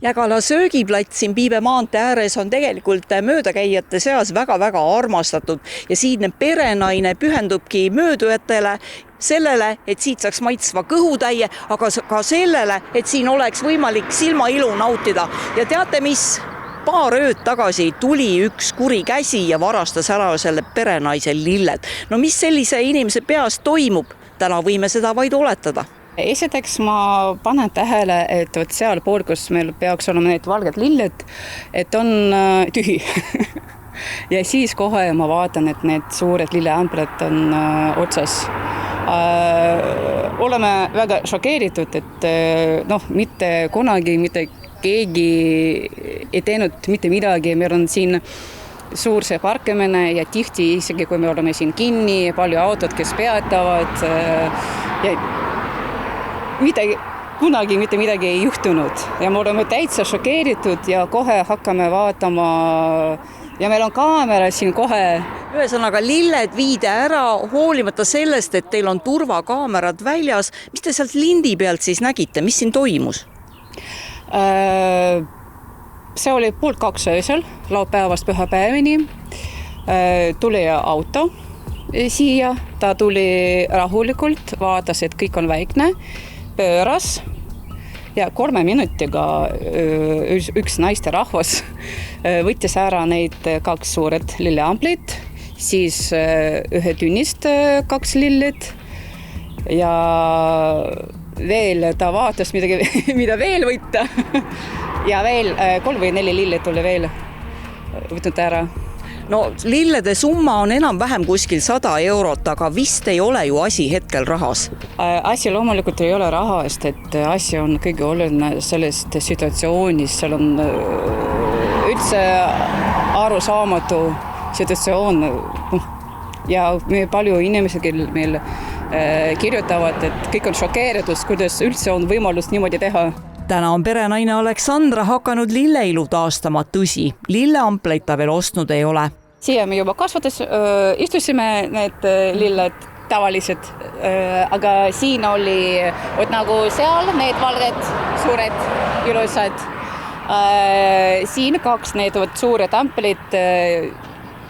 Jägala söögiplats siin Piibe maantee ääres on tegelikult möödakäijate seas väga-väga armastatud ja siinne perenaine pühendubki möödujatele sellele, et siit saaks maitsva kõhutäie, aga ka sellele, et siin oleks võimalik silmailu nautida. Ja teate mis? Paar ööd tagasi tuli üks kuri käsi ja varastas ära selle perenaise lilled. No mis sellise inimese peas toimub? Täna võime seda vaid oletada. Esiteks ma panen tähele, et võt seal pool, kus meil peaks olema need valged lilled, et on tühi. Ja siis kohe ma vaatan, et need suured lilleämbled on otsas. Oleme väga šokeeritud, et mitte kunagi, mitte keegi ei teinud mitte midagi. Meil on siin suur see parkimine ja tihti isegi, kui me oleme siin kinni, palju autod, kes peatavad ja kunagi mitte midagi ei juhtunud ja me oleme täitsa šokeeritud ja kohe hakkame vaatama ja meil on kaamera siin kohe. Ühesõnaga lilled viide ära hoolimata sellest, et teil on turvakaamerad väljas. Mis te sealt lindi pealt siis nägite? Mis siin toimus? See oli 1:30 öösel, laupäevast pühapäevani. Tuli auto siia, ta tuli rahulikult, vaatas, et kõik on väikne, pööras ja 3 minutiga üks naisterahvas võttis ära neid 2 suured lilleamplit, siis ühe tünnist 2 lilled ja veel ta vaatas midagi, mida veel võtta ja veel 3 või 4 lillet tuli veel võtnud ära. No lillede summa on enam-vähem kuskil 100 eurot, aga vist ei ole ju asi hetkel rahas. Asi loomulikult ei ole rahast, et asi on kõige oluline sellest situatsioonis. Seal on üldse arusaamatu situatsioon ja palju inimesi meil kirjutavad, et kõik on šokeeritud, kuidas üldse on võimalus niimoodi teha. Täna on perenaine Aleksandra hakanud lilleilu taastama, tõsi, lilleampleid ta veel ostnud ei ole. Siia me juba istusime need lilled tavalised, aga siin oli nagu seal need valged, suured, ilusad. Siin 2 need suured amplid,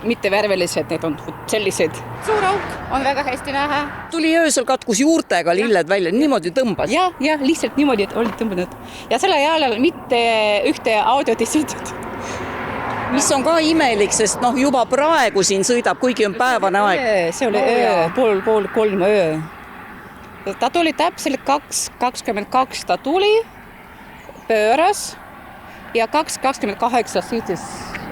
mitte värvelised, need on sellised. Suur auk on väga hästi näha. Tuli öösel katkus juurtega lilled välja, niimoodi tõmbas? Ja, lihtsalt niimoodi olid tõmbunud. Ja selle ajal mitte ühte autot ei sõitnud. Mis on ka imelik, sest juba praegu siin sõidab, kuigi on päevane aeg. See oli pool 3 öö. Ta tuli täpselt 2:22, ta tuli, pööras ja 2:28 sõitis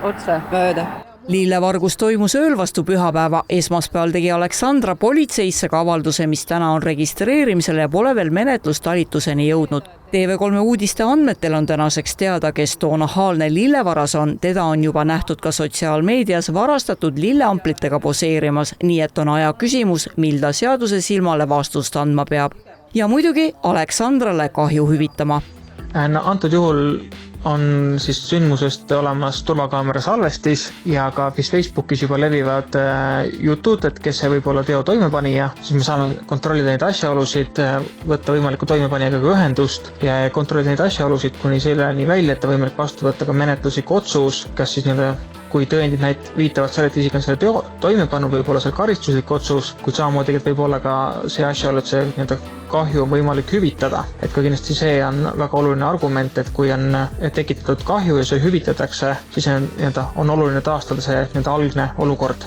otsa mööda. Lillevargus toimus ööl vastu pühapäeva. Esmaspäeval tegi Aleksandra politseisse ka avalduse, mis täna on registreerimisel ja pole veel menetlustalituseni jõudnud. TV3 uudiste andmetel on tänaseks teada, kes too nahaalne lillevaras on. Teda on juba nähtud ka sotsiaalmeedias varastatud lilleamplitega poseerimas, nii et on aja küsimus, mil ta seaduse silmale vastust andma peab. Ja muidugi Aleksandrale kahju hüvitama. Antud juhul on siis sündmusest olemas turvakaamera salvestis ja ka Facebookis juba levivad jutud, et kes see võib olla teo toimepanija, siis me saame kontrollida neid asjaolusid, võtta võimaliku toimepanijaga ühendust ja kontrollida neid asjaolusid kuni selleni välja, et võimalik vastu võtta ka menetluslik otsus, kas siis kui tõendid viitavad selle, et isik on selle teo toimepanu, võib olla seal karistuslik otsus, kuid samamoodi võib olla ka see asjaolu, et see kahju on võimalik hüvitada. Et ka kindlasti see on väga oluline argument, et kui on tekitatud kahju ja see hüvitatakse, siis on oluline taastada see algne olukord.